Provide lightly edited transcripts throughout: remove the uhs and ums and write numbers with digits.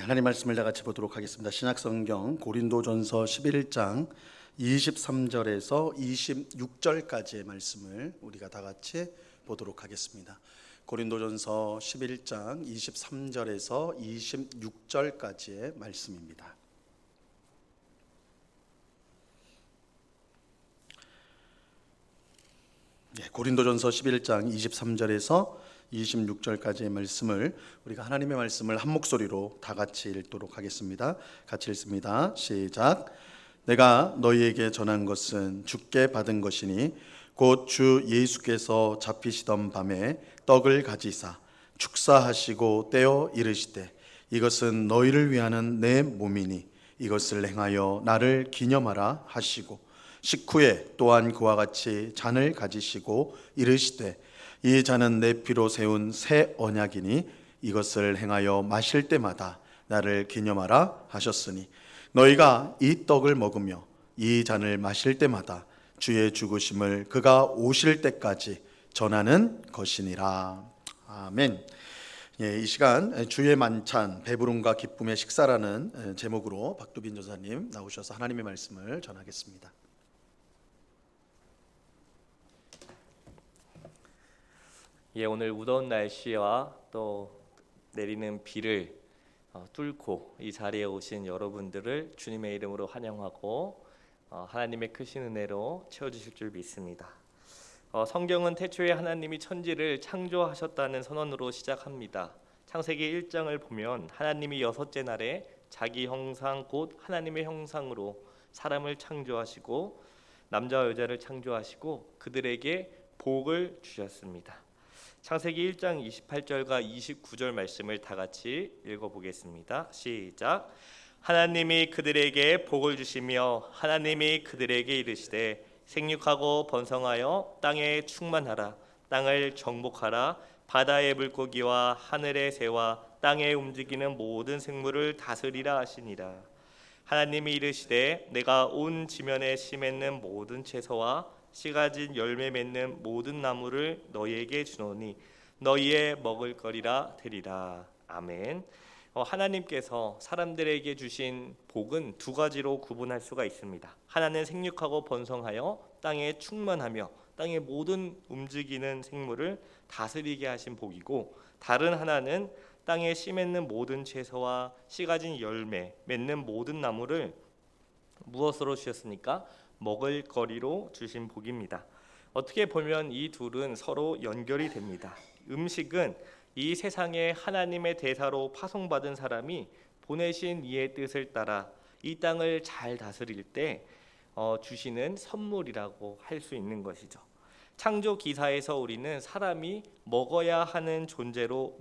하나님 말씀을 다 같이 보도록 하겠습니다. 신약성경 고린도전서 11장 23절에서 26절까지의 말씀을 우리가 다 같이 보도록 하겠습니다. 고린도전서 11장 23절에서 26절까지의 말씀입니다. 고린도전서 11장 23절에서 26절까지의 말씀을 우리가 하나님의 말씀을 한 목소리로 다 같이 읽도록 하겠습니다. 같이 읽습니다. 시작. 내가 너희에게 전한 것은 주께 받은 것이니 곧 주 예수께서 잡히시던 밤에 떡을 가지사 축사하시고 떼어 이르시되 이것은 너희를 위하는 내 몸이니 이것을 행하여 나를 기념하라 하시고 식후에 또한 그와 같이 잔을 가지시고 이르시되 이 잔은 내 피로 세운 새 언약이니 이것을 행하여 마실 때마다 나를 기념하라 하셨으니 너희가 이 떡을 먹으며 이 잔을 마실 때마다 주의 죽으심을 그가 오실 때까지 전하는 것이니라. 아멘. 이 시간 주의 만찬 배부름과 기쁨의 식사라는 제목으로 박두빈 전사님 나오셔서 하나님의 말씀을 전하겠습니다. 오늘 무더운 날씨와 또 내리는 비를 뚫고 이 자리에 오신 여러분들을 주님의 이름으로 환영하고 하나님의 크신 은혜로 채워주실 줄 믿습니다. 성경은 태초에 하나님이 천지를 창조하셨다는 선언으로 시작합니다. 창세기 1장을 보면 하나님이 여섯째 날에 자기 형상 곧 하나님의 형상으로 사람을 창조하시고 남자와 여자를 창조하시고 그들에게 복을 주셨습니다. 창세기 1장 28절과 29절 말씀을 다 같이 읽어보겠습니다. 시작. 하나님이 그들에게 복을 주시며 하나님이 그들에게 이르시되 생육하고 번성하여 땅에 충만하라. 땅을 정복하라. 바다의 물고기와 하늘의 새와 땅에 움직이는 모든 생물을 다스리라 하시니라. 하나님이 이르시되 내가 온 지면에 씨 맺는 모든 채소와 씨 가진 열매 맺는 모든 나무를 너희에게 주노니 너희의 먹을거리라 되리라. 아멘. 하나님께서 사람들에게 주신 복은 두 가지로 구분할 수가 있습니다. 하나는 생육하고 번성하여 땅에 충만하며 땅의 모든 움직이는 생물을 다스리게 하신 복이고, 다른 하나는 땅에 씨 맺는 모든 채소와 씨 가진 열매 맺는 모든 나무를 무엇으로 주셨습니까? 먹을거리로 주신 복입니다. 어떻게 보면 이 둘은 서로 연결이 됩니다. 음식은 이 세상에 하나님의 대사로 파송받은 사람이 보내신 이의 뜻을 따라 이 땅을 잘 다스릴 때 주시는 선물이라고 할 수 있는 것이죠. 창조 기사에서 우리는 사람이 먹어야 하는 존재로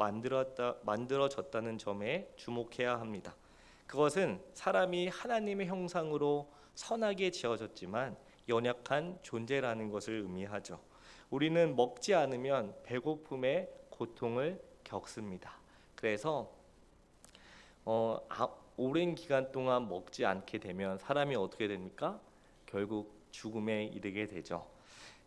만들어졌다는 점에 주목해야 합니다. 그것은 사람이 하나님의 형상으로 선하게 지어졌지만 연약한 존재라는 것을 의미하죠. 우리는 먹지 않으면 배고픔의 고통을 겪습니다. 그래서 오랜 기간 동안 먹지 않게 되면 사람이 어떻게 됩니까? 결국 죽음에 이르게 되죠.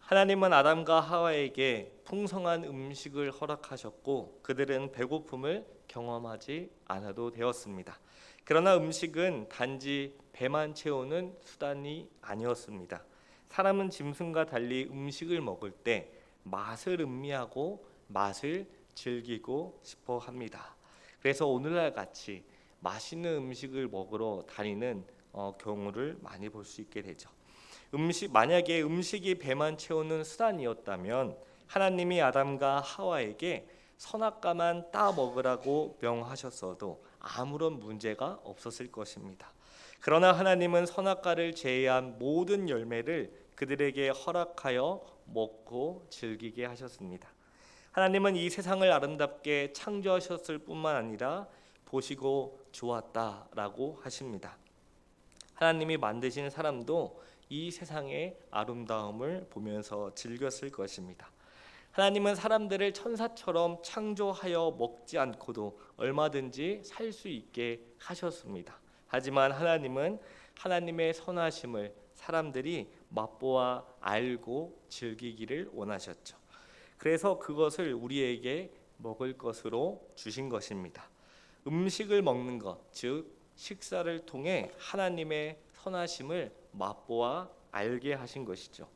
하나님은 아담과 하와에게 풍성한 음식을 허락하셨고 그들은 배고픔을 경험하지 않아도 되었습니다. 그러나 음식은 단지 배만 채우는 수단이 아니었습니다. 사람은 짐승과 달리 음식을 먹을 때 맛을 음미하고 맛을 즐기고 싶어 합니다. 그래서 오늘날 같이 맛있는 음식을 먹으러 다니는 경우를 많이 볼 수 있게 되죠. 만약에 음식이 배만 채우는 수단이었다면 하나님이 아담과 하와에게 선악과만 따 먹으라고 명하셨어도 아무런 문제가 없었을 것입니다. 그러나 하나님은 선악과를 제외한 모든 열매를 그들에게 허락하여 먹고 즐기게 하셨습니다. 하나님은 이 세상을 아름답게 창조하셨을 뿐만 아니라 보시고 좋았다라고 하십니다. 하나님이 만드신 사람도 이 세상의 아름다움을 보면서 즐겼을 것입니다. 하나님은 사람들을 천사처럼 창조하여 먹지 않고도 얼마든지 살 수 있게 하셨습니다. 하지만 하나님은 하나님의 선하심을 사람들이 맛보아 알고 즐기기를 원하셨죠. 그래서 그것을 우리에게 먹을 것으로 주신 것입니다. 음식을 먹는 것, 즉 식사를 통해 하나님의 선하심을 맛보아 알게 하신 것이죠.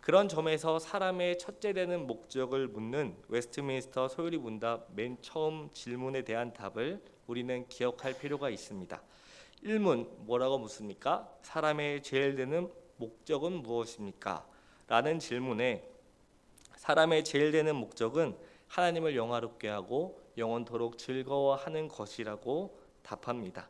그런 점에서 사람의 첫째 되는 목적을 묻는 웨스트민스터 소요리 문답 맨 처음 질문에 대한 답을 우리는 기억할 필요가 있습니다. 1문 뭐라고 묻습니까? 사람의 제일 되는 목적은 무엇입니까? 라는 질문에 사람의 제일 되는 목적은 하나님을 영화롭게 하고 영원토록 즐거워하는 것이라고 답합니다.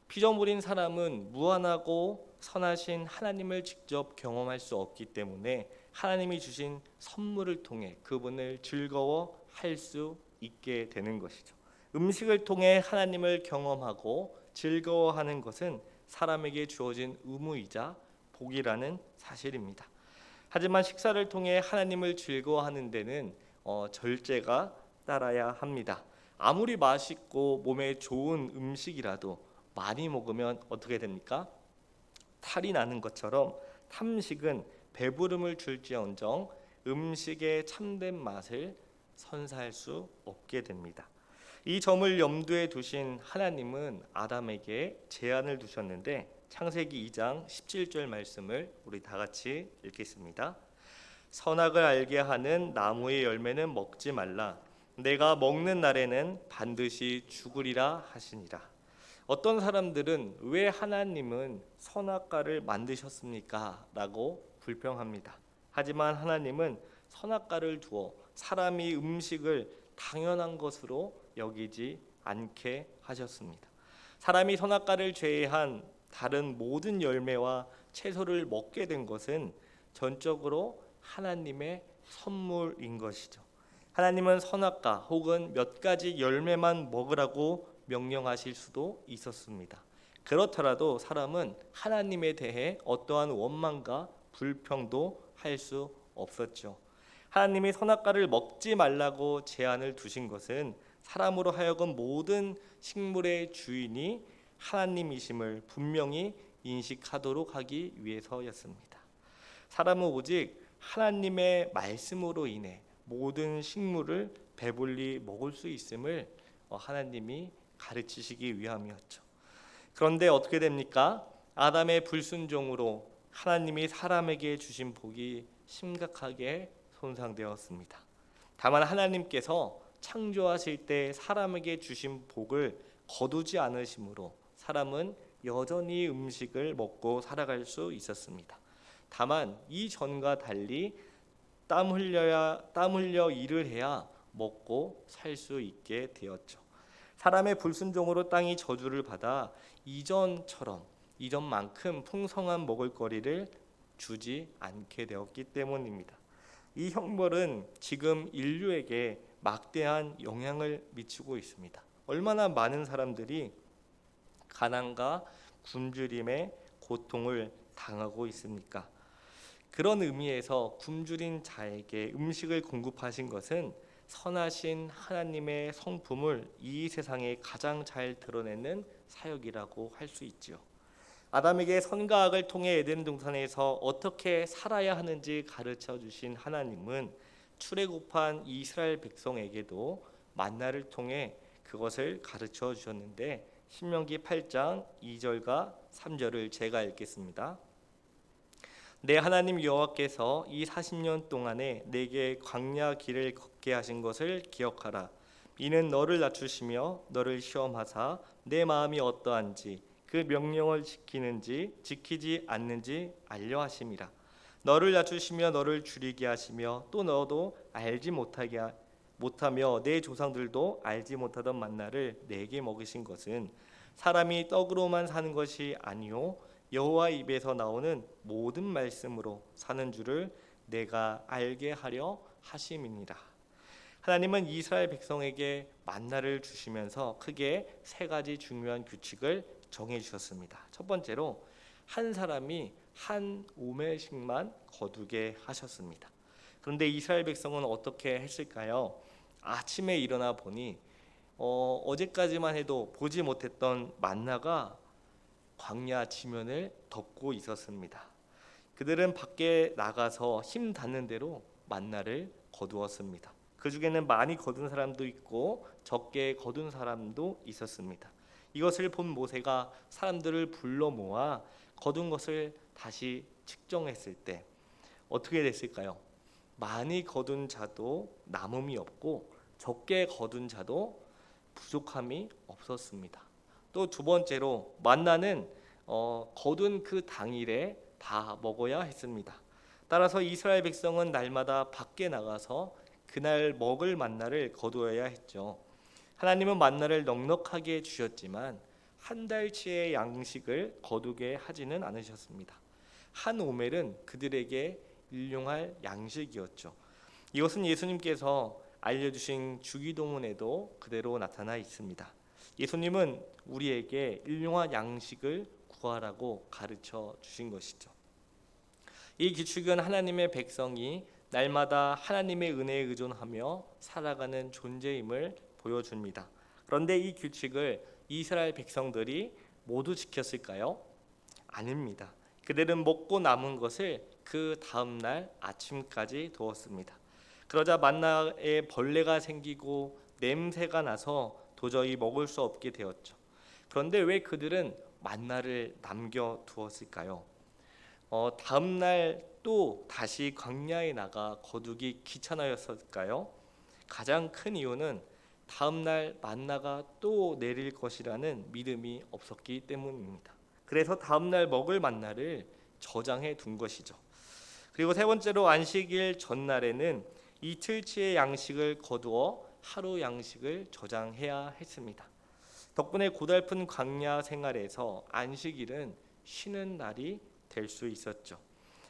피조물인 사람은 무한하고 선하신 하나님을 직접 경험할 수 없기 때문에 하나님이 주신 선물을 통해 그분을 즐거워할 수 있게 되는 것이죠. 음식을 통해 하나님을 경험하고 즐거워하는 것은 사람에게 주어진 의무이자 복이라는 사실입니다. 하지만 식사를 통해 하나님을 즐거워하는 데는 절제가 따라야 합니다. 아무리 맛있고 몸에 좋은 음식이라도 많이 먹으면 어떻게 됩니까? 탈이 나는 것처럼 탐식은 배부름을 줄지언정 음식의 참된 맛을 선사할 수 없게 됩니다. 이 점을 염두에 두신 하나님은 아담에게 제한을 두셨는데 창세기 2장 17절 말씀을 우리 다 같이 읽겠습니다. 선악을 알게 하는 나무의 열매는 먹지 말라. 내가 먹는 날에는 반드시 죽으리라 하시니라. 어떤 사람들은 왜 하나님은 선악과를 만드셨습니까? 라고 불평합니다. 하지만 하나님은 선악과를 두어 사람이 음식을 당연한 것으로 여기지 않게 하셨습니다. 사람이 선악과를 제외한 다른 모든 열매와 채소를 먹게 된 것은 전적으로 하나님의 선물인 것이죠. 하나님은 선악과 혹은 몇 가지 열매만 먹으라고 명령하실 수도 있었습니다. 그렇더라도 사람은 하나님에 대해 어떠한 원망과 불평도 할 수 없었죠. 하나님이 선악과를 먹지 말라고 제한을 두신 것은 사람으로 하여금 모든 식물의 주인이 하나님이심을 분명히 인식하도록 하기 위해서였습니다. 사람은 오직 하나님의 말씀으로 인해 모든 식물을 배불리 먹을 수 있음을 하나님이 가르치시기 위함이었죠. 그런데 어떻게 됩니까? 아담의 불순종으로 하나님이 사람에게 주신 복이 심각하게 손상되었습니다. 다만 하나님께서 창조하실 때 사람에게 주신 복을 거두지 않으심으로 사람은 여전히 음식을 먹고 살아갈 수 있었습니다. 다만 이전과 달리 땀 흘려 일을 해야 먹고 살 수 있게 되었죠. 사람의 불순종으로 땅이 저주를 받아 이전만큼 풍성한 먹을거리를 주지 않게 되었기 때문입니다. 이 형벌은 지금 인류에게 막대한 영향을 미치고 있습니다. 얼마나 많은 사람들이 가난과 굶주림의 고통을 당하고 있습니까? 그런 의미에서 굶주린 자에게 음식을 공급하신 것은 선하신 하나님의 성품을 이 세상에 가장 잘 드러내는 사역이라고 할 수 있지요. 아담에게 선과 악을 통해 에덴 동산에서 어떻게 살아야 하는지 가르쳐 주신 하나님은 출애굽한 이스라엘 백성에게도 만나를 통해 그것을 가르쳐 주셨는데 신명기 8장 2절과 3절을 제가 읽겠습니다. 내 하나님 여호와께서 이 40년 동안에 내게 광야 길을 걷게 하신 것을 기억하라. 이는 너를 낮추시며 너를 시험하사 내 마음이 어떠한지 그 명령을 지키는지 지키지 않는지 알려 하심이라. 너를 낮추시며 너를 줄이게 하시며 또 너도 알지 못하며 내 조상들도 알지 못하던 만나를 내게 먹이신 것은 사람이 떡으로만 사는 것이 아니요 여호와 입에서 나오는 모든 말씀으로 사는 줄을 내가 알게 하려 하심이니라. 하나님은 이스라엘 백성에게 만나를 주시면서 크게 세 가지 중요한 규칙을 정해 주셨습니다. 첫 번째로 한 사람이 한 오멜씩만 거두게 하셨습니다. 그런데 이스라엘 백성은 어떻게 했을까요? 아침에 일어나 보니 어제까지만 해도 보지 못했던 만나가 광야 지면을 덮고 있었습니다. 그들은 밖에 나가서 힘 닿는 대로 만나를 거두었습니다. 그 중에는 많이 거둔 사람도 있고 적게 거둔 사람도 있었습니다. 이것을 본 모세가 사람들을 불러 모아 거둔 것을 다시 측정했을 때 어떻게 됐을까요? 많이 거둔 자도 남음이 없고 적게 거둔 자도 부족함이 없었습니다. 또 두 번째로 만나는 거둔 그 당일에 다 먹어야 했습니다. 따라서 이스라엘 백성은 날마다 밖에 나가서 그날 먹을 만나를 거두어야 했죠. 하나님은 만나를 넉넉하게 주셨지만 한 달치의 양식을 거두게 하지는 않으셨습니다. 한 오멜은 그들에게 일용할 양식이었죠. 이것은 예수님께서 알려주신 주기도문에도 그대로 나타나 있습니다. 예수님은 우리에게 일용할 양식을 구하라고 가르쳐 주신 것이죠. 이 규칙은 하나님의 백성이 날마다 하나님의 은혜에 의존하며 살아가는 존재임을 보여줍니다. 그런데 이 규칙을 이스라엘 백성들이 모두 지켰을까요? 아닙니다. 그들은 먹고 남은 것을 그 다음 날 아침까지 두었습니다. 그러자 만나에 벌레가 생기고 냄새가 나서 도저히 먹을 수 없게 되었죠. 그런데 왜 그들은 만나를 남겨 두었을까요? 다음 날 또 다시 광야에 나가 거두기 귀찮아였을까요? 가장 큰 이유는 다음 날 만나가 또 내릴 것이라는 믿음이 없었기 때문입니다. 그래서 다음 날 먹을 만나를 저장해 둔 것이죠. 그리고 세 번째로 안식일 전날에는 이틀치의 양식을 거두어 하루 양식을 저장해야 했습니다. 덕분에 고달픈 광야 생활에서 안식일은 쉬는 날이 될 수 있었죠.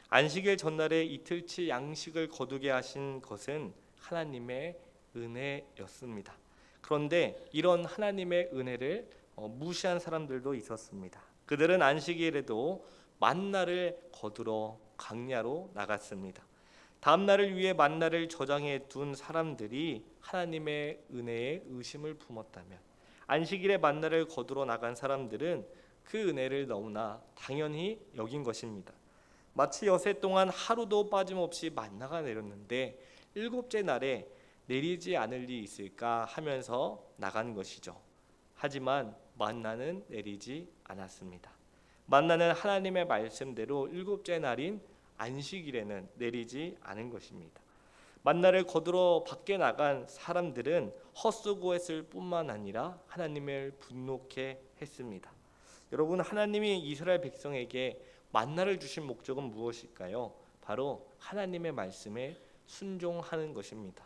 안식일 전날에 이틀치 양식을 거두게 하신 것은 하나님의 은혜였습니다. 그런데 이런 하나님의 은혜를 무시한 사람들도 있었습니다. 그들은 안식일에도 만나를 거두러 광야로 나갔습니다. 다음 날을 위해 만나를 저장해 둔 사람들이 하나님의 은혜에 의심을 품었다면 안식일에 만나를 거두러 나간 사람들은 그 은혜를 너무나 당연히 여긴 것입니다. 마치 여세 동안 하루도 빠짐없이 만나가 내렸는데 일곱째 날에 내리지 않을 리 있을까 하면서 나간 것이죠. 하지만 만나는 내리지 않았습니다. 만나는 하나님의 말씀대로 일곱째 날인 안식일에는 내리지 않은 것입니다. 만나를 거두러 밖에 나간 사람들은 헛수고했을 뿐만 아니라 하나님을 분노케 했습니다. 여러분, 하나님이 이스라엘 백성에게 만나를 주신 목적은 무엇일까요? 바로 하나님의 말씀에 순종하는 것입니다.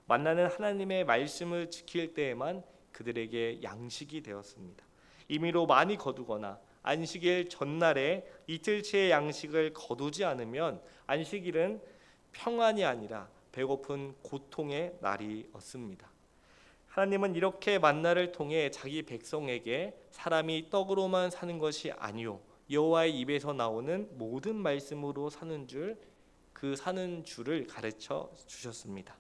만나는 하나님의 말씀을 지킬 때에만 그들에게 양식이 되었습니다. 임의로 많이 거두거나 안식일 전날에 이틀치의 양식을 거두지 않으면 안식일은 평안이 아니라 배고픈 고통의 날이었습니다. 하나님은 이렇게 만나를 통해 자기 백성에게 사람이 떡으로만 사는 것이 아니요 여호와의 입에서 나오는 모든 말씀으로 사는 줄을 가르쳐 주셨습니다.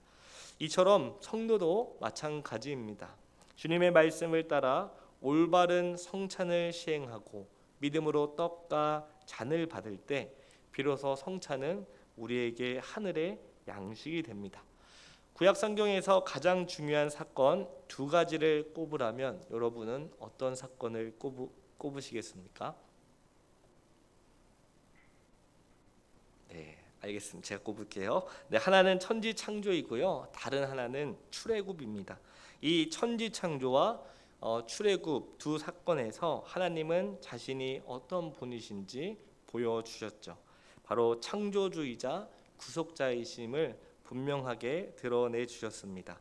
이처럼 성도도 마찬가지입니다. 주님의 말씀을 따라 올바른 성찬을 시행하고 믿음으로 떡과 잔을 받을 때 비로소 성찬은 우리에게 하늘의 양식이 됩니다. 구약 성경에서 가장 중요한 사건 두 가지를 꼽으라면 여러분은 어떤 사건을 꼽으시겠습니까? 네, 알겠습니다. 제가 꼽을게요. 네, 하나는 천지 창조이고요. 다른 하나는 출애굽입니다. 이 천지 창조와 출애굽 두 사건에서 하나님은 자신이 어떤 분이신지 보여주셨죠. 바로 창조주이자 구속자이심을 분명하게 드러내 주셨습니다.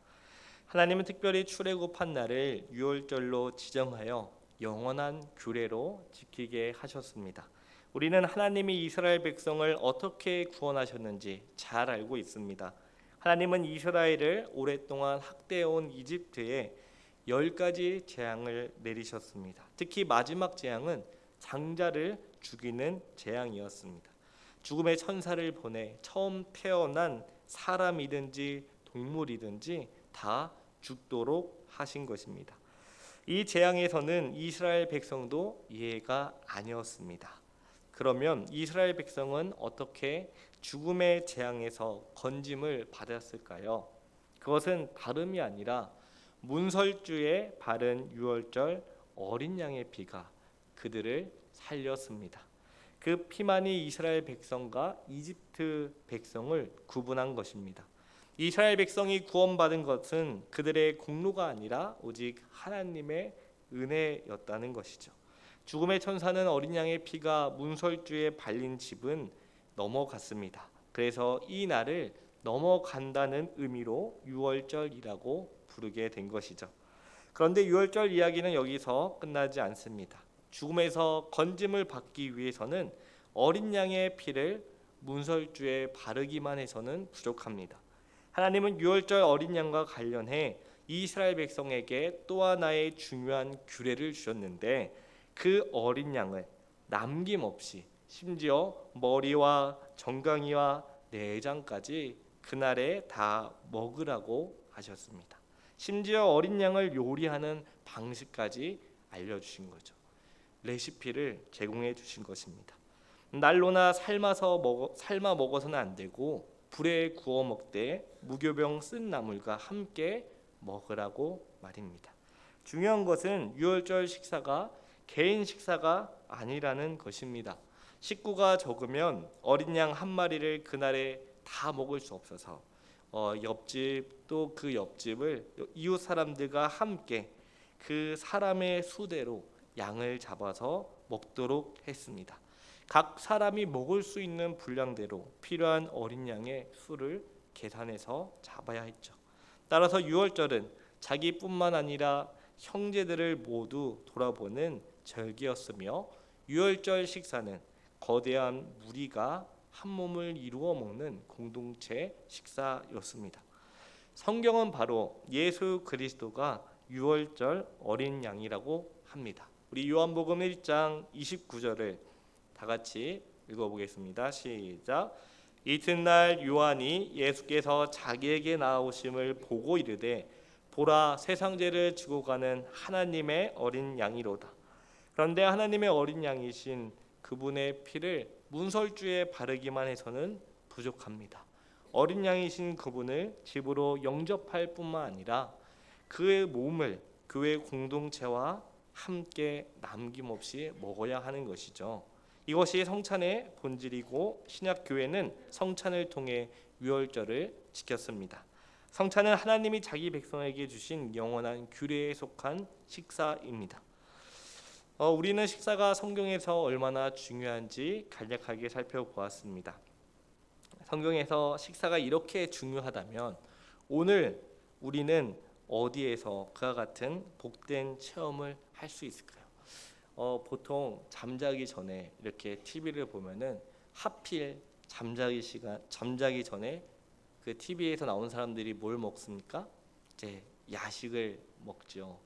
하나님은 특별히 출애굽한 날을 유월절로 지정하여 영원한 규례로 지키게 하셨습니다. 우리는 하나님이 이스라엘 백성을 어떻게 구원하셨는지 잘 알고 있습니다. 하나님은 이스라엘을 오랫동안 학대해온 이집트에 10가지 재앙을 내리셨습니다. 특히 마지막 재앙은 장자를 죽이는 재앙이었습니다. 죽음의 천사를 보내 처음 태어난 사람이든지 동물이든지 다 죽도록 하신 것입니다. 이 재앙에서는 이스라엘 백성도 이해가 아니었습니다. 그러면 이스라엘 백성은 어떻게 죽음의 재앙에서 건짐을 받았을까요? 그것은 다름이 아니라 문설주에 바른 유월절 어린 양의 피가 그들을 살렸습니다. 그 피만이 이스라엘 백성과 이집트 백성을 구분한 것입니다. 이스라엘 백성이 구원받은 것은 그들의 공로가 아니라 오직 하나님의 은혜였다는 것이죠. 죽음의 천사는 어린 양의 피가 문설주에 발린 집은 넘어갔습니다. 그래서 이 날을 넘어간다는 의미로 유월절이라고 부르게 된 것이죠. 그런데 유월절 이야기는 여기서 끝나지 않습니다. 죽음에서 건짐을 받기 위해서는 어린 양의 피를 문설주에 바르기만 해서는 부족합니다. 하나님은 유월절 어린 양과 관련해 이스라엘 백성에게 또 하나의 중요한 규례를 주셨는데, 그 어린 양을 남김없이 심지어 머리와 정강이와 내장까지 그날에 다 먹으라고 하셨습니다. 심지어 어린 양을 요리하는 방식까지 알려주신 거죠. 레시피를 제공해 주신 것입니다. 날로나 삶아 먹어서는 안 되고 불에 구워 먹되 무교병 쓴 나물과 함께 먹으라고 말입니다. 중요한 것은 유월절 식사가 개인 식사가 아니라는 것입니다. 식구가 적으면 어린 양 한 마리를 그날에 다 먹을 수 없어서 옆집 또 그 옆집을 이웃 사람들과 함께 그 사람의 수대로 양을 잡아서 먹도록 했습니다. 각 사람이 먹을 수 있는 분량대로 필요한 어린 양의 수를 계산해서 잡아야 했죠. 따라서 유월절은 자기뿐만 아니라 형제들을 모두 돌아보는 절기였으며, 유월절 식사는 거대한 무리가 한 몸을 이루어 먹는 공동체 식사였습니다. 성경은 바로 예수 그리스도가 유월절 어린 양이라고 합니다. 우리 요한복음 1장 29절을 다 같이 읽어보겠습니다. 시작. 이튿날 요한이 예수께서 자기에게 나오심을 보고 이르되, 보라, 세상죄를 지고 가는 하나님의 어린 양이로다. 그런데 하나님의 어린 양이신 그분의 피를 문설주에 바르기만 해서는 부족합니다. 어린 양이신 그분을 집으로 영접할 뿐만 아니라 그의 몸을 교회 공동체와 함께 남김없이 먹어야 하는 것이죠. 이것이 성찬의 본질이고, 신약 교회는 성찬을 통해 유월절을 지켰습니다. 성찬은 하나님이 자기 백성에게 주신 영원한 규례에 속한 식사입니다. 우리는 식사가 성경에서 얼마나 중요한지 간략하게 살펴보았습니다. 성경에서 식사가 이렇게 중요하다면 오늘 우리는 어디에서 그와 같은 복된 체험을 할 수 있을까요? 보통 잠자기 전에 이렇게 TV를 보면은 하필 잠자기 전에 그 TV에서 나온 사람들이 뭘 먹습니까? 이제 야식을 먹죠.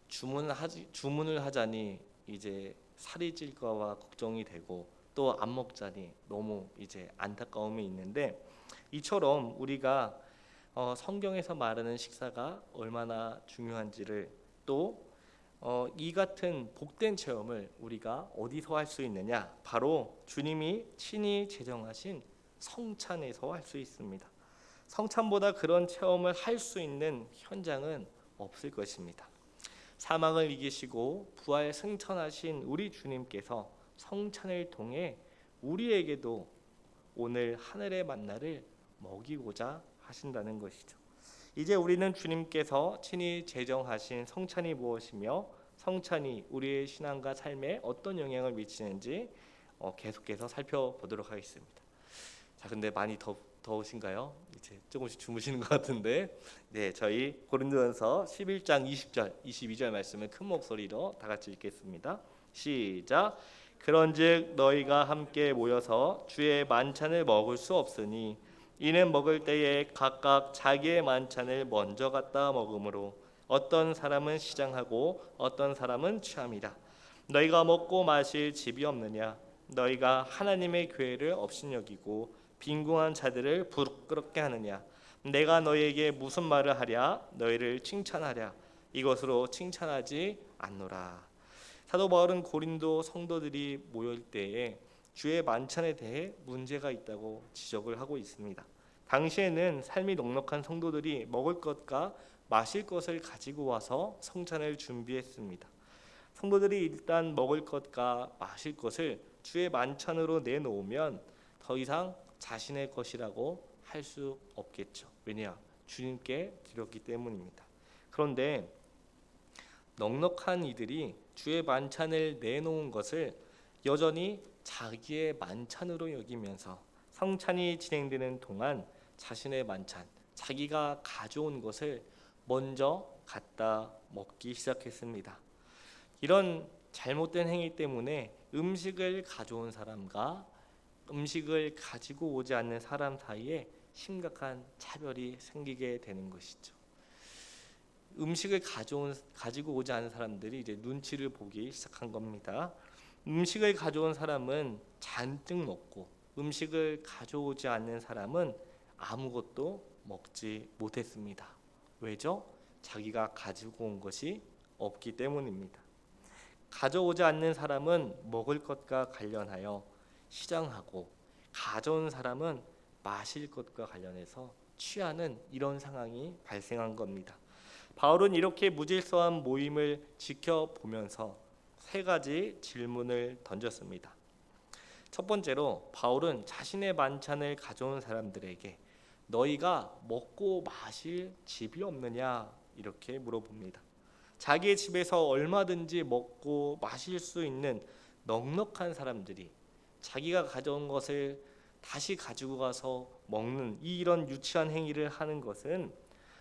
주문을 하자니 이제 살이 찔까봐 걱정이 되고, 또 안 먹자니 너무 이제 안타까움이 있는데, 이처럼 우리가 성경에서 말하는 식사가 얼마나 중요한지를, 또 이 같은 복된 체험을 우리가 어디서 할 수 있느냐? 바로 주님이 친히 제정하신 성찬에서 할 수 있습니다. 성찬보다 그런 체험을 할 수 있는 현장은 없을 것입니다. 사망을 이기시고 부활 승천하신 우리 주님께서 성찬을 통해 우리에게도 오늘 하늘의 만나를 먹이고자 하신다는 것이죠. 이제 우리는 주님께서 친히 제정하신 성찬이 무엇이며 성찬이 우리의 신앙과 삶에 어떤 영향을 미치는지 계속해서 살펴보도록 하겠습니다. 자, 근데 많이 더우신가요? 이제 조금씩 주무시는 것 같은데, 네, 저희 고린도전서 11장 20절, 22절 말씀을 큰 목소리로 다 같이 읽겠습니다. 시작. 그런즉 너희가 함께 모여서 주의 만찬을 먹을 수 없으니 이는 먹을 때에 각각 자기의 만찬을 먼저 갖다 먹으므로 어떤 사람은 시장하고 어떤 사람은 취함이라. 너희가 먹고 마실 집이 없느냐? 너희가 하나님의 교회를 업신여기고 빈궁한 자들을 부끄럽게 하느냐? 내가 너희에게 무슨 말을 하랴? 너희를 칭찬하랴? 이것으로 칭찬하지 않노라. 사도 바울은 고린도 성도들이 모일 때에 주의 만찬에 대해 문제가 있다고 지적을 하고 있습니다. 당시에는 삶이 넉넉한 성도들이 먹을 것과 마실 것을 가지고 와서 성찬을 준비했습니다. 성도들이 일단 먹을 것과 마실 것을 주의 만찬으로 내놓으면 더 이상 자신의 것이라고 할 수 없겠죠. 왜냐? 주님께 드렸기 때문입니다. 그런데 넉넉한 이들이 주의 만찬을 내놓은 것을 여전히 자기의 만찬으로 여기면서 성찬이 진행되는 동안 자신의 만찬, 자기가 가져온 것을 먼저 갖다 먹기 시작했습니다. 이런 잘못된 행위 때문에 음식을 가져온 사람과 음식을 가지고 오지 않는 사람 사이에 심각한 차별이 생기게 되는 것이죠. 음식을 가지고 오지 않은 사람들이 이제 눈치를 보기 시작한 겁니다. 음식을 가져온 사람은 잔뜩 먹고 음식을 가져오지 않는 사람은 아무것도 먹지 못했습니다. 왜죠? 자기가 가지고 온 것이 없기 때문입니다. 가져오지 않는 사람은 먹을 것과 관련하여 시장하고 가져온 사람은 마실 것과 관련해서 취하는 이런 상황이 발생한 겁니다. 바울은 이렇게 무질서한 모임을 지켜보면서 세 가지 질문을 던졌습니다. 첫 번째로 바울은 자신의 만찬을 가져온 사람들에게 너희가 먹고 마실 집이 없느냐 이렇게 물어봅니다. 자기의 집에서 얼마든지 먹고 마실 수 있는 넉넉한 사람들이 자기가 가져온 것을 다시 가지고 가서 먹는 이런 유치한 행위를 하는 것은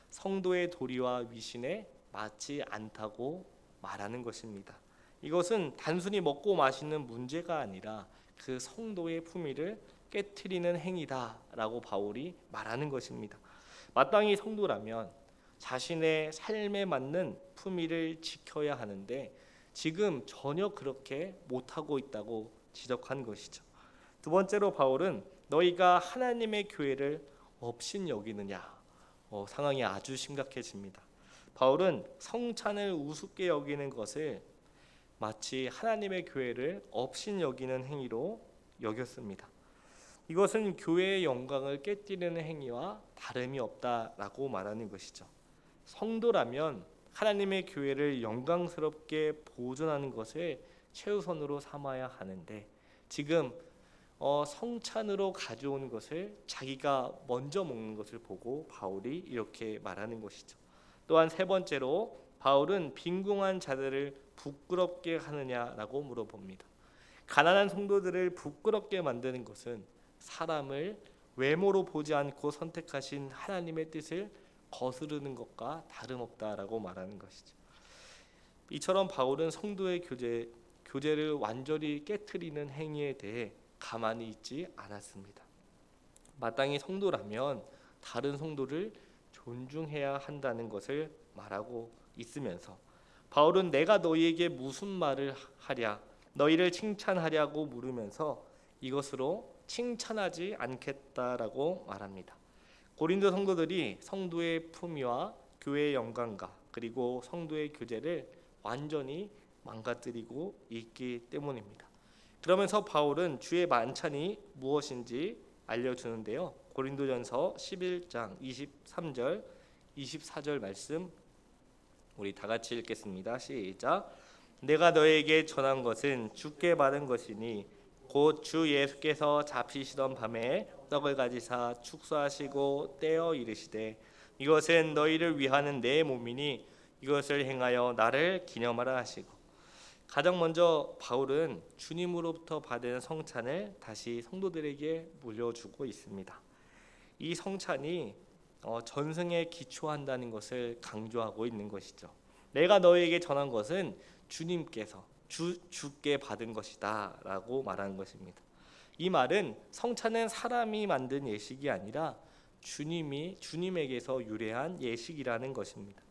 성도의 도리와 위신에 맞지 않다고 말하는 것입니다. 이것은 단순히 먹고 마시는 문제가 아니라 그 성도의 품위를 깨트리는 행위다라고 바울이 말하는 것입니다. 마땅히 성도라면 자신의 삶에 맞는 품위를 지켜야 하는데 지금 전혀 그렇게 못하고 있다고 지적한 것이죠. 두 번째로 바울은 너희가 하나님의 교회를 업신 여기느냐 상황이 아주 심각해집니다. 바울은 성찬을 우습게 여기는 것을 마치 하나님의 교회를 업신 여기는 행위로 여겼습니다. 이것은 교회의 영광을 깨뜨리는 행위와 다름이 없다라고 말하는 것이죠. 성도라면 하나님의 교회를 영광스럽게 보존하는 것을 최우선으로 삼아야 하는데 지금 성찬으로 가져온 것을 자기가 먼저 먹는 것을 보고 바울이 이렇게 말하는 것이죠. 또한 세 번째로 바울은 빈궁한 자들을 부끄럽게 하느냐라고 물어봅니다. 가난한 성도들을 부끄럽게 만드는 것은 사람을 외모로 보지 않고 선택하신 하나님의 뜻을 거스르는 것과 다름없다라고 말하는 것이죠. 이처럼 바울은 성도의 교제를 완전히 깨트리는 행위에 대해 가만히 있지 않았습니다. 마땅히 성도라면 다른 성도를 존중해야 한다는 것을 말하고 있으면서 바울은 내가 너희에게 무슨 말을 하랴 너희를 칭찬하랴고 물으면서 이것으로 칭찬하지 않겠다라고 말합니다. 고린도 성도들이 성도의 품위와 교회의 영광과 그리고 성도의 교제를 완전히 망가뜨리고 있기 때문입니다. 그러면서 바울은 주의 만찬이 무엇인지 알려주는데요. 고린도전서 11장 23절 24절 말씀 우리 다 같이 읽겠습니다. 시작. 내가 너에게 전한 것은 주께 받은 것이니 곧 주 예수께서 잡히시던 밤에 떡을 가지사 축사하시고 떼어 이르시되 이것은 너희를 위하는 내 몸이니 이것을 행하여 나를 기념하라 하시고 가장 먼저 바울은 주님으로부터 받은 성찬을 다시 성도들에게 물려주고 있습니다. 이 성찬이 전승에 기초한다는 것을 강조하고 있는 것이죠. 내가 너에게 전한 것은 주님께서 주께 받은 것이다 라고 말하는 것입니다. 이 말은 성찬은 사람이 만든 예식이 아니라 주님에게서 유래한 예식이라는 것입니다.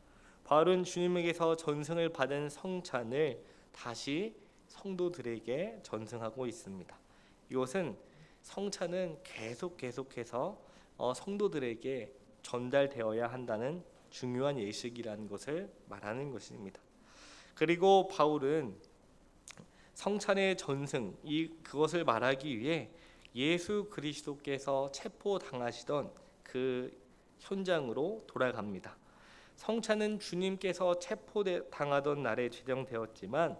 바울은 주님에게서 전승을 받은 성찬을 다시 성도들에게 전승하고 있습니다. 이것은 성찬은 계속해서 성도들에게 전달되어야 한다는 중요한 예식이라는 것을 말하는 것입니다. 그리고 바울은 성찬의 전승 그것을 말하기 위해 예수 그리스도께서 체포당하시던 그 현장으로 돌아갑니다. 성찬은 주님께서 체포당하던 날에 제정되었지만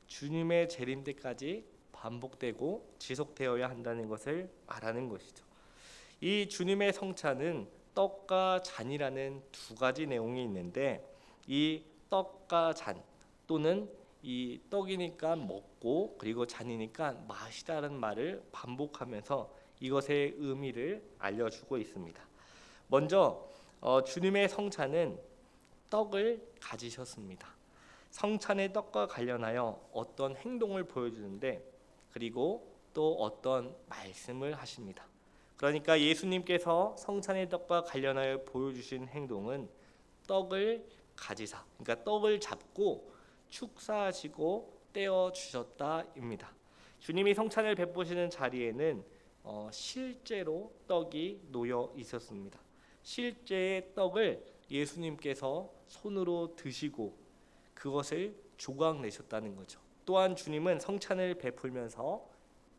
주님의 재림 때까지 반복되고 지속되어야 한다는 것을 말하는 것이죠. 이 주님의 성찬은 떡과 잔이라는 두 가지 내용이 있는데, 이 떡과 잔 또는 이 떡이니까 먹고 그리고 잔이니까 마시다는 말을 반복하면서 이것의 의미를 알려주고 있습니다. 먼저 주님의 성찬은 떡을 가지셨습니다. 성찬의 떡과 관련하여 어떤 행동을 보여주는데, 그리고 또 어떤 말씀을 하십니다. 그러니까 예수님께서 성찬의 떡과 관련하여 보여주신 행동은 떡을 가지사, 그러니까 떡을 잡고 축사하시고 떼어 주셨다입니다. 주님이 성찬을 베푸시는 자리에는 실제로 떡이 놓여 있었습니다. 실제의 떡을 예수님께서 손으로 드시고 그것을 조각 내셨다는 거죠. 또한 주님은 성찬을 베풀면서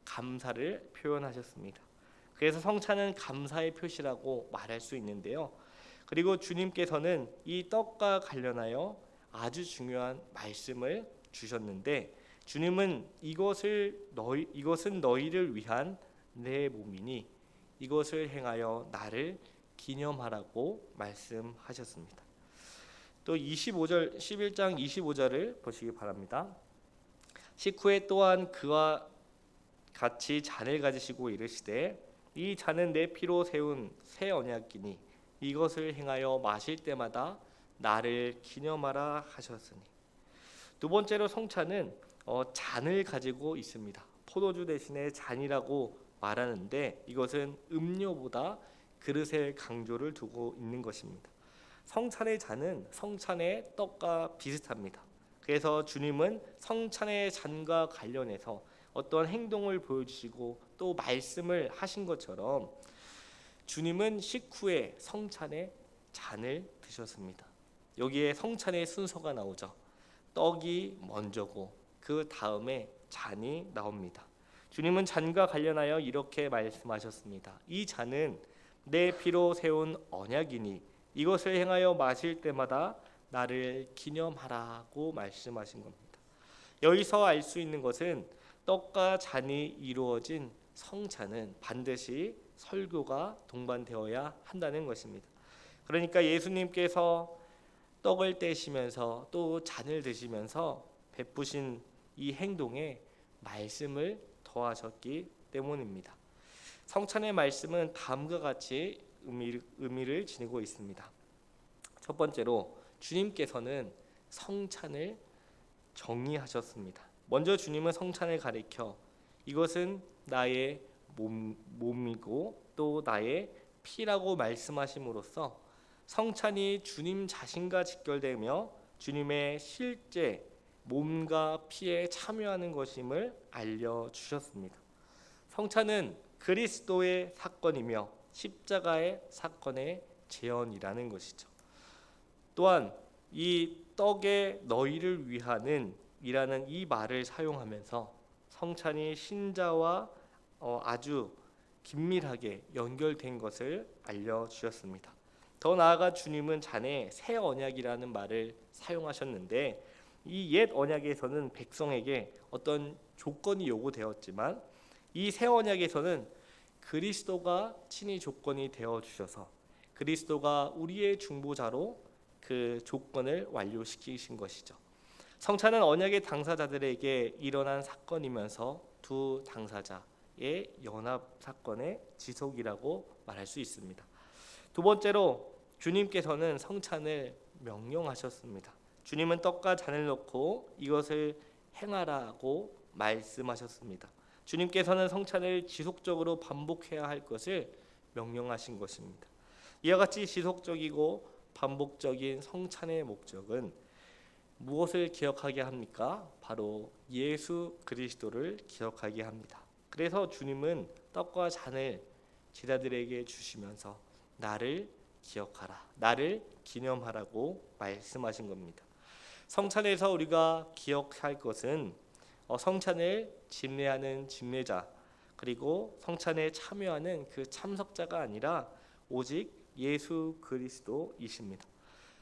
감사를 표현하셨습니다. 그래서 성찬은 감사의 표시라고 말할 수 있는데요. 그리고 주님께서는 이 떡과 관련하여 아주 중요한 말씀을 주셨는데, 주님은 이것은 너희를 위한 내 몸이니 이것을 행하여 나를 기념하라고 말씀하셨습니다. 또 11장 25절을 보시기 바랍니다. 식후에 또한 그와 같이 잔을 가지시고 이르시되 이 잔은 내 피로 세운 새 언약이니 이것을 행하여 마실 때마다 나를 기념하라 하셨으니. 두 번째로 성찬은 잔을 가지고 있습니다. 포도주 대신에 잔이라고 말하는데 이것은 음료보다 그릇에 강조를 두고 있는 것입니다. 성찬의 잔은 성찬의 떡과 비슷합니다. 그래서 주님은 성찬의 잔과 관련해서 어떤 행동을 보여주시고 또 말씀을 하신 것처럼 주님은 식후에 성찬의 잔을 드셨습니다. 여기에 성찬의 순서가 나오죠. 떡이 먼저고 그 다음에 잔이 나옵니다. 주님은 잔과 관련하여 이렇게 말씀하셨습니다. 이 잔은 내 피로 세운 언약이니 이것을 행하여 마실 때마다 나를 기념하라고 말씀하신 겁니다. 여기서 알 수 있는 것은 떡과 잔이 이루어진 성찬은 반드시 설교가 동반되어야 한다는 것입니다. 그러니까 예수님께서 떡을 떼시면서 또 잔을 드시면서 베푸신 이 행동에 말씀을 더하셨기 때문입니다. 성찬의 말씀은 다음과 같이 의미를 지니고 있습니다. 첫 번째로 주님께서는 성찬을 정의하셨습니다. 먼저 주님은 성찬을 가리켜 이것은 나의 몸이고 또 나의 피라고 말씀하심으로써 성찬이 주님 자신과 직결되며 주님의 실제 몸과 피에 참여하는 것임을 알려주셨습니다. 성찬은 그리스도의 사건이며 십자가의 사건의 재현이라는 것이죠. 또한 이 떡에 너희를 위하는 이라는 이 말을 사용하면서 성찬이 신자와 아주 긴밀하게 연결된 것을 알려주셨습니다. 더 나아가 주님은 잔에 새 언약이라는 말을 사용하셨는데 이 옛 언약에서는 백성에게 어떤 조건이 요구되었지만 이 새 언약에서는 그리스도가 친히 조건이 되어 주셔서 그리스도가 우리의 중보자로 그 조건을 완료시키신 것이죠. 성찬은 언약의 당사자들에게 일어난 사건이면서 두 당사자의 연합 사건의 지속이라고 말할 수 있습니다. 두 번째로 주님께서는 성찬을 명령하셨습니다. 주님은 떡과 잔을 놓고 이것을 행하라고 말씀하셨습니다. 주님께서는 성찬을 지속적으로 반복해야 할 것을 명령하신 것입니다. 이와 같이 지속적이고 반복적인 성찬의 목적은 무엇을 기억하게 합니까? 바로 예수 그리스도를 기억하게 합니다. 그래서 주님은 떡과 잔을 제자들에게 주시면서 나를 기억하라, 나를 기념하라고 말씀하신 겁니다. 성찬에서 우리가 기억할 것은 성찬을 집례하는 집례자 그리고 성찬에 참여하는 그 참석자가 아니라 오직 예수 그리스도이십니다.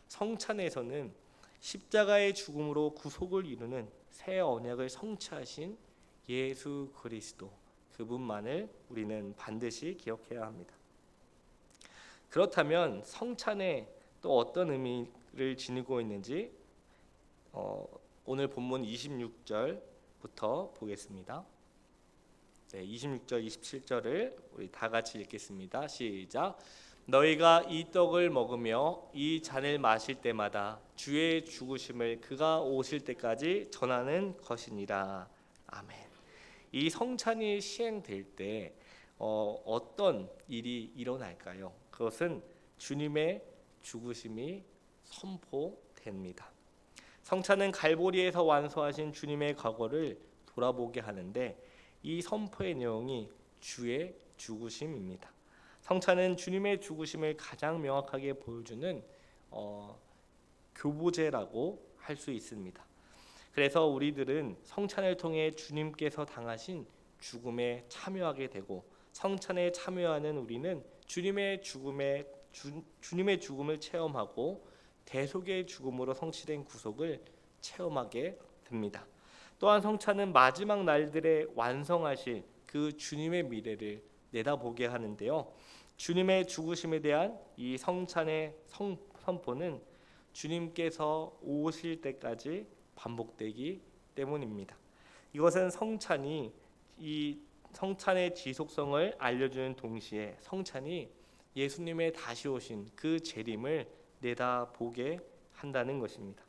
성찬에서는 십자가의 죽음으로 구속을 이루는 새 언약을 성취하신 예수 그리스도, 그분만을 우리는 반드시 기억해야 합니다. 그렇다면 성찬에 또 어떤 의미를 지니고 있는지 오늘 본문 26절부터 보겠습니다. 네, 26절, 27절을 우리 다 같이 읽겠습니다. 시작. 너희가 이 떡을 먹으며 이 잔을 마실 때마다 주의 죽으심을 그가 오실 때까지 전하는 것이니라. 아멘. 이 성찬이 시행될 때 어떤 일이 일어날까요? 그것은 주님의 죽으심이 선포됩니다. 성찬은 갈보리에서 완수하신 주님의 과거를 돌아보게 하는데 이 선포의 내용이 주의 죽으심입니다. 성찬은 주님의 죽으심을 가장 명확하게 보여주는 교보제라고 할 수 있습니다. 그래서 우리들은 성찬을 통해 주님께서 당하신 죽음에 참여하게 되고, 성찬에 참여하는 우리는 주님의 죽음을 체험하고 대속의 죽음으로 성취된 구속을 체험하게 됩니다. 또한 성찬은 마지막 날들에 완성하실 그 주님의 미래를 내다보게 하는데요. 주님의 죽으심에 대한 이 성찬의 선포는 주님께서 오실 때까지 반복되기 때문입니다. 이것은 이 성찬의 지속성을 알려주는 동시에 성찬이 예수님의 다시 오신 그 재림을 내다보게 한다는 것입니다.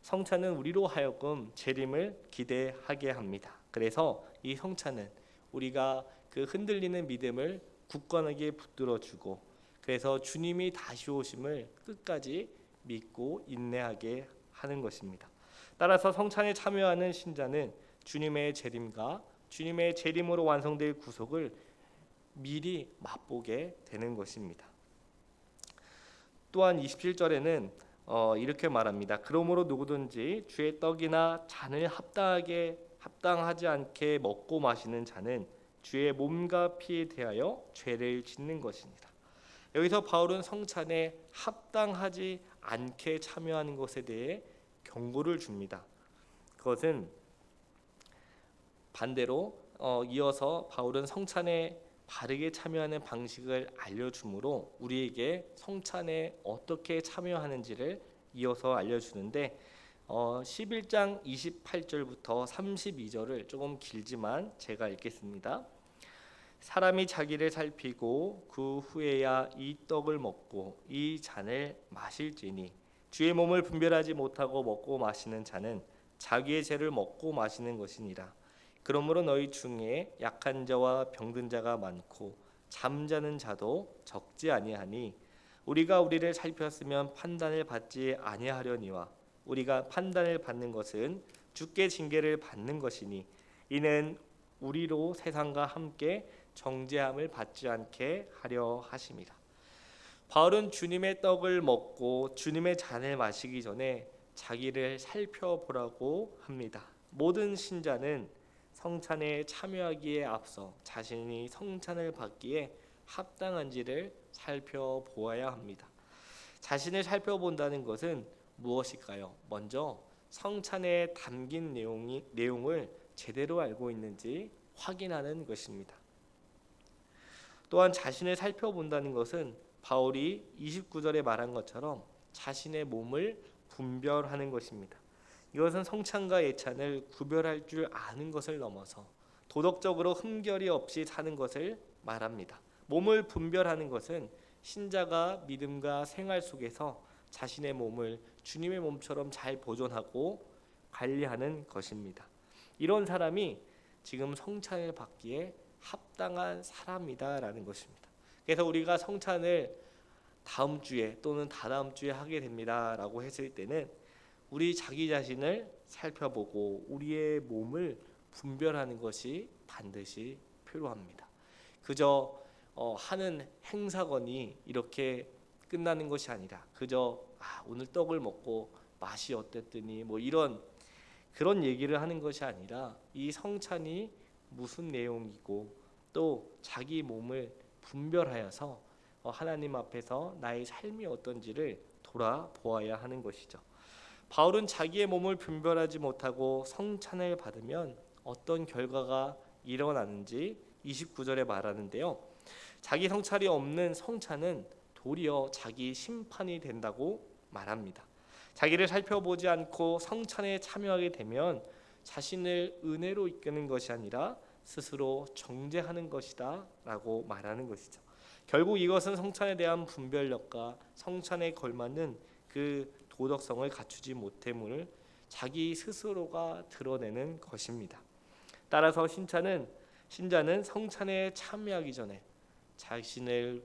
성찬은 우리로 하여금 재림을 기대하게 합니다. 그래서 이 성찬은 우리가 그 흔들리는 믿음을 굳건하게 붙들어주고, 그래서 주님이 다시 오심을 끝까지 믿고 인내하게 하는 것입니다. 따라서 성찬에 참여하는 신자는 주님의 재림과 주님의 재림으로 완성될 구속을 미리 맛보게 되는 것입니다. 또한 27절에는 이렇게 말합니다. 그러므로 누구든지 주의 떡이나 잔을 합당하지 않게 먹고 마시는 자는 주의 몸과 피에 대하여 죄를 짓는 것이니라. 여기서 바울은 성찬에 합당하지 않게 참여하는 것에 대해 경고를 줍니다. 그것은 반대로 이어서 바울은 성찬에 바르게 참여하는 방식을 알려주므로 우리에게 성찬에 어떻게 참여하는지를 이어서 알려주는데 11장 28절부터 32절을 조금 길지만 제가 읽겠습니다. 사람이 자기를 살피고 그 후에야 이 떡을 먹고 이 잔을 마실지니 주의 몸을 분별하지 못하고 먹고 마시는 자는 자기의 죄를 먹고 마시는 것이니라. 그러므로 너희 중에 약한 자와 병든 자가 많고 잠자는 자도 적지 아니하니 우리가 우리를 살폈으면 판단을 받지 아니하려니와 우리가 판단을 받는 것은 주께 징계를 받는 것이니 이는 우리로 세상과 함께 정죄함을 받지 않게 하려 하심이라. 바울은 주님의 떡을 먹고 주님의 잔을 마시기 전에 자기를 살펴보라고 합니다. 모든 신자는 성찬에 참여하기에 앞서 자신이 성찬을 받기에 합당한지를 살펴보아야 합니다. 자신을 살펴본다는 것은 무엇일까요? 먼저 성찬에 담긴 내용을 제대로 알고 있는지 확인하는 것입니다. 또한 자신을 살펴본다는 것은 바울이 29절에 말한 것처럼 자신의 몸을 분별하는 것입니다. 이것은 성찬과 예찬을 구별할 줄 아는 것을 넘어서 도덕적으로 흠결이 없이 사는 것을 말합니다. 몸을 분별하는 것은 신자가 믿음과 생활 속에서 자신의 몸을 주님의 몸처럼 잘 보존하고 관리하는 것입니다. 이런 사람이 지금 성찬을 받기에 합당한 사람이다라는 것입니다. 그래서 우리가 성찬을 다음 주에 또는 다다음 주에 하게 됩니다라고 했을 때는 우리 자기 자신을 살펴보고 우리의 몸을 분별하는 것이 반드시 필요합니다. 그저 하는 행사건이 이렇게 끝나는 것이 아니라 그저 오늘 떡을 먹고 맛이 어땠더니 뭐 이런 그런 얘기를 하는 것이 아니라 이 성찬이 무슨 내용이고 또 자기 몸을 분별하여서 하나님 앞에서 나의 삶이 어떤지를 돌아보아야 하는 것이죠. 바울은 자기의 몸을 분별하지 못하고 성찬을 받으면 어떤 결과가 일어나는지 29절에 말하는데요. 자기 성찰이 없는 성찬은 도리어 자기 심판이 된다고 말합니다. 자기를 살펴보지 않고 성찬에 참여하게 되면 자신을 은혜로 이끄는 것이 아니라 스스로 정죄하는 것이다 라고 말하는 것이죠. 결국 이것은 성찬에 대한 분별력과 성찬에 걸맞는 그 도덕성을 갖추지 못함을 자기 스스로가 드러내는 것입니다. 따라서 신자는 성찬에 참여하기 전에 자신을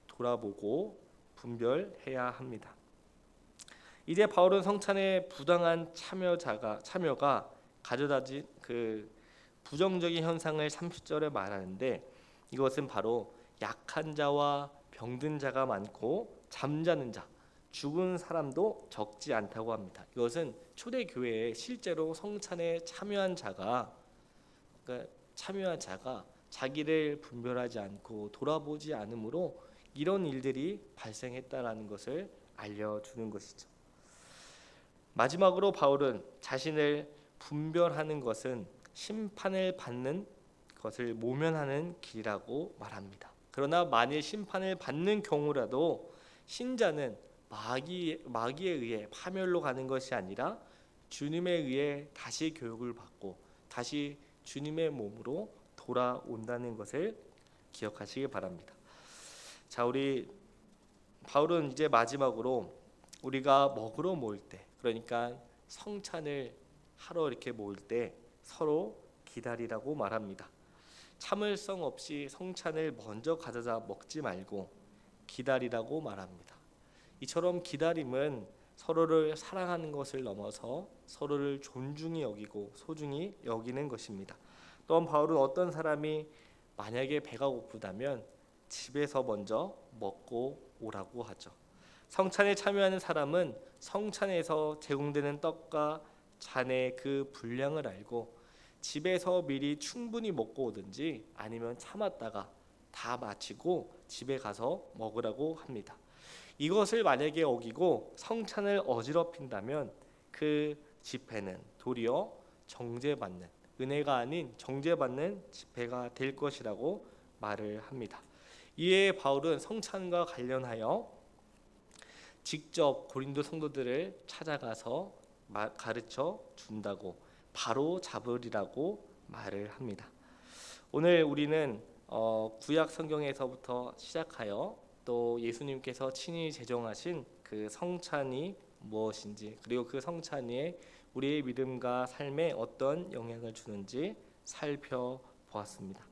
돌아보고 분별해야 합니다. 이제 바울은 성찬에 부당한 참여가 가져다진 그 부정적인 현상을 30절에 말하는데, 이것은 바로 약한 자와 병든 자가 많고 잠자는 자, 죽은 사람도 적지 않다고 합니다. 이것은 초대 교회에 실제로 성찬에 참여한 자가 자기를 분별하지 않고 돌아보지 않으므로 이런 일들이 발생했다라는 것을 알려주는 것이죠. 마지막으로 바울은 자신을 분별하는 것은 심판을 받는 것을 모면하는 길이라고 말합니다. 그러나 만일 심판을 받는 경우라도 신자는 마귀에 의해 파멸로 가는 것이 아니라 주님에 의해 다시 교육을 받고 다시 주님의 몸으로 돌아온다는 것을 기억하시기 바랍니다. 자, 우리 바울은 이제 마지막으로 우리가 먹으러 모일 때, 그러니까 성찬을 하러 이렇게 모일 때 서로 기다리라고 말합니다. 참을성 없이 성찬을 먼저 가져다 먹지 말고 기다리라고 말합니다. 이처럼 기다림은 서로를 사랑하는 것을 넘어서 서로를 존중히 여기고 소중히 여기는 것입니다. 또한 바울은 어떤 사람이 만약에 배가 고프다면 집에서 먼저 먹고 오라고 하죠. 성찬에 참여하는 사람은 성찬에서 제공되는 떡과 잔의 그 분량을 알고 집에서 미리 충분히 먹고 오든지 아니면 참았다가 다 마치고 집에 가서 먹으라고 합니다. 이것을 만약에 어기고 성찬을 어지럽힌다면 그 집회는 도리어 정죄받는, 은혜가 아닌 정죄받는 집회가 될 것이라고 말을 합니다. 이에 바울은 성찬과 관련하여 직접 고린도 성도들을 찾아가서 가르쳐 준다고, 바로 잡으리라고 말을 합니다. 오늘 우리는 구약 성경에서부터 시작하여 또 예수님께서 친히 제정하신 그 성찬이 무엇인지, 그리고 그 성찬이 우리의 믿음과 삶에 어떤 영향을 주는지 살펴보았습니다.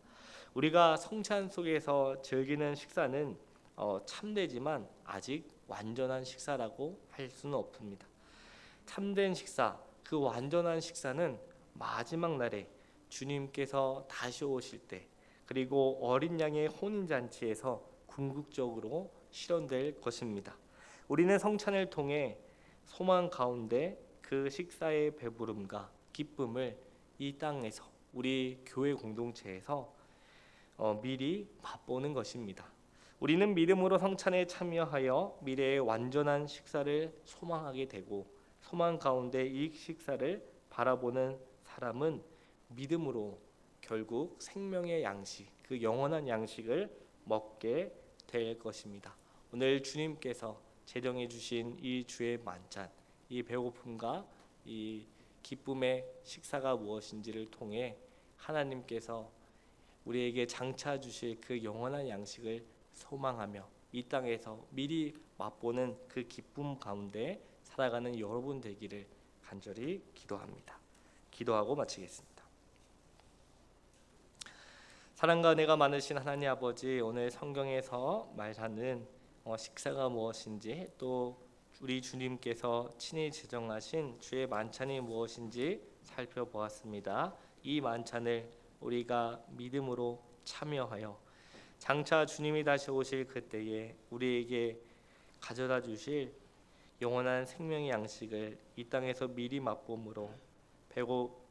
우리가 성찬 속에서 즐기는 식사는 참되지만 아직 완전한 식사라고 할 수는 없습니다. 참된 식사, 그 완전한 식사는 마지막 날에 주님께서 다시 오실 때, 그리고 어린 양의 혼인잔치에서 궁극적으로 실현될 것입니다. 우리는 성찬을 통해 소망 가운데 그 식사의 배부름과 기쁨을 이 땅에서, 우리 교회 공동체에서 미리 맛보는 것입니다. 우리는 믿음으로 성찬에 참여하여 미래의 완전한 식사를 소망하게 되고, 소망 가운데 이 식사를 바라보는 사람은 믿음으로 결국 생명의 양식, 그 영원한 양식을 먹게 될 것입니다. 오늘 주님께서 제정해 주신 이 주의 만찬, 이 배고픔과 이 기쁨의 식사가 무엇인지를 통해 하나님께서 우리에게 장차 주실 그 영원한 양식을 소망하며 이 땅에서 미리 맛보는 그 기쁨 가운데 살아가는 여러분 되기를 간절히 기도합니다. 기도하고 마치겠습니다. 사랑과 은혜가 많으신 하나님 아버지, 오늘 성경에서 말하는 식사가 무엇인지, 또 우리 주님께서 친히 제정하신 주의 만찬이 무엇인지 살펴보았습니다. 이 만찬을 우리가 믿음으로 참여하여 장차 주님이 다시 오실 그때에 우리에게 가져다 주실 영원한 생명의 양식을 이 땅에서 미리 맛봄으로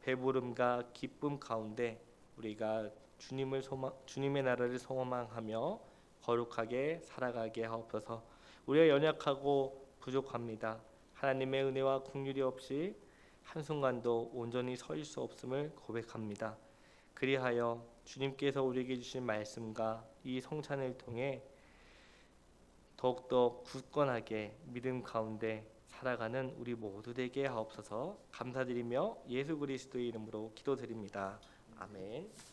배부름과 기쁨 가운데 우리가 주님의 나라를 소망하며 거룩하게 살아가게 하옵소서. 우리가 연약하고 부족합니다. 하나님의 은혜와 긍휼이 없이 한순간도 온전히 설 수 없음을 고백합니다. 그리하여 주님께서 우리에게 주신 말씀과 이 성찬을 통해 더욱더 굳건하게 믿음 가운데 살아가는 우리 모두 되게 하옵소서. 감사드리며 예수 그리스도의 이름으로 기도드립니다. 아멘.